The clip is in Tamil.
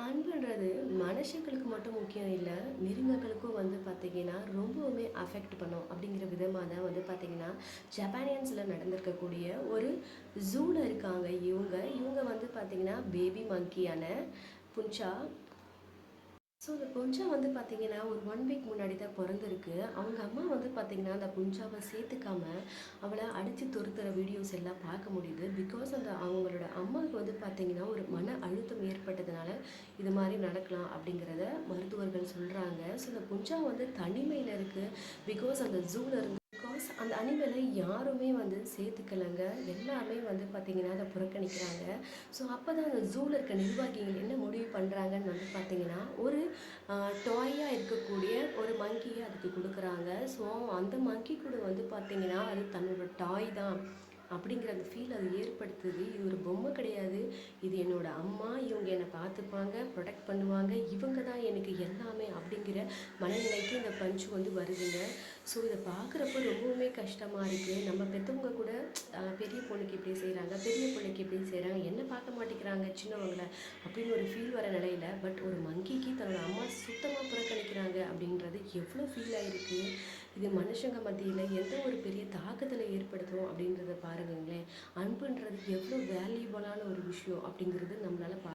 அன்புன்றது மனுஷங்களுக்கு மட்டும் முக்கியம் இல்ல. மிருகங்களுக்கும் வந்து பார்த்தீங்கன்னா, ரொம்பவுமே அஃபெக்ட் பண்ணும். அப்படிங்கிற விதமா தான் வந்து பார்த்தீங்கன்னா, ஜப்பானியன்ஸ்ல நடந்திருக்கக்கூடிய ஒரு ஜூல இருக்காங்க இவுங்க. இவுங்க வந்து பார்த்தீங்கன்னா, பேபி மங்கியான புன்ச்சா. ஸோ இந்த புன்ச்சா வந்து பார்த்தீங்கன்னா, ஒரு 1 வீக் முன்னாடி தான் பொறந்திருக்கு. அவங்க அம்மா வந்து பார்த்தீங்கன்னா, அந்த புன்ச்சாவ சேர்த்துக்காம, அவள அடிச்சு துரத்துற வீடியோஸ் எல்லாம் பார்க்க முடியுது. பிகாஸ் அந்த அவங்களோட அம்மாவுக்கு வந்து பார்த்தீங்கன்னா, ஒரு மன அழுத்தம் ஏற்பட்டதுனால, இது மாரி நடக்கலாம் அப்படிங்கிறத மருத்துவர்கள் சொல்றாங்க. ஸோ இந்த புன்ச்சா வந்து தனிமையில இருக்கு. பிகாஸ் அந்த ஜூல இருந்து பிகாஸ் அந்த அனிமல யாருமே வந்து சேர்த்துக்கலங்க. எல்லாமே வந்து பார்த்தீங்கன்னா, அத புறக்கணிக்கிறாங்க. ஸோ அப்பதான் அந்த ஜூல இருக்க நிர்வாகிகள் என்ன முடிவு பண்றாங்கன்னு வந்து பார்த்தீங்கன்னா, ஒரு டாயா இருக்கக்கூடிய ஒரு மங்கிய அதுக்கு குடுக்குறாங்க. ஸோ அந்த மங்கி கூட வந்து பார்த்தீங்கன்னா, அது தன்னோட டாய் தான் அப்படிங்கிற அந்த ஃபீல் அது ஏற்படுத்துது. இது ஒரு பொம்மை கிடையாது. இது என்னோட அம்மா. இவங்க என்ன பார்த்துப்பாங்க, புரொடெக்ட் பண்ணுவாங்க. இவங்க தான் எனக்கு எல்லாமே அப்படிங்கிற மனநிலைக்கு இந்த பஞ்ச் வந்து வருதுங்க. ஸோ இத பார்க்குறப்ப ரொம்பவுமே கஷ்டமா இருக்கு. நம்ம பெத்தவங்க கூட பெரிய பொண்ணுக்கு இப்படி செய்றாங்க, பெரிய பிள்ளைக்கு இப்படி செய்றாங்க, என்ன பார்க்க மாட்டேங்கிறாங்க சின்னவங்கள அப்படின்னு ஒரு ஃபீல் வர நிலையில, பட் ஒரு மங்கிக்கு தன்னோட அம்மா சுத்தமா புறக்கணிக்கிறாங்க அப்படின்றது எவ்வளோ ஃபீல் ஆயிருக்கு. இது மனுஷங்க மத்தியில எந்த ஒரு பெரிய தாக்கத்துல ஏற்படுத்தும் அப்படின்றத பாருங்களேன். அன்புன்றது எவ்வளோ வேல்யூபலான ஒரு விஷயம் அப்படிங்கிறது நம்மளால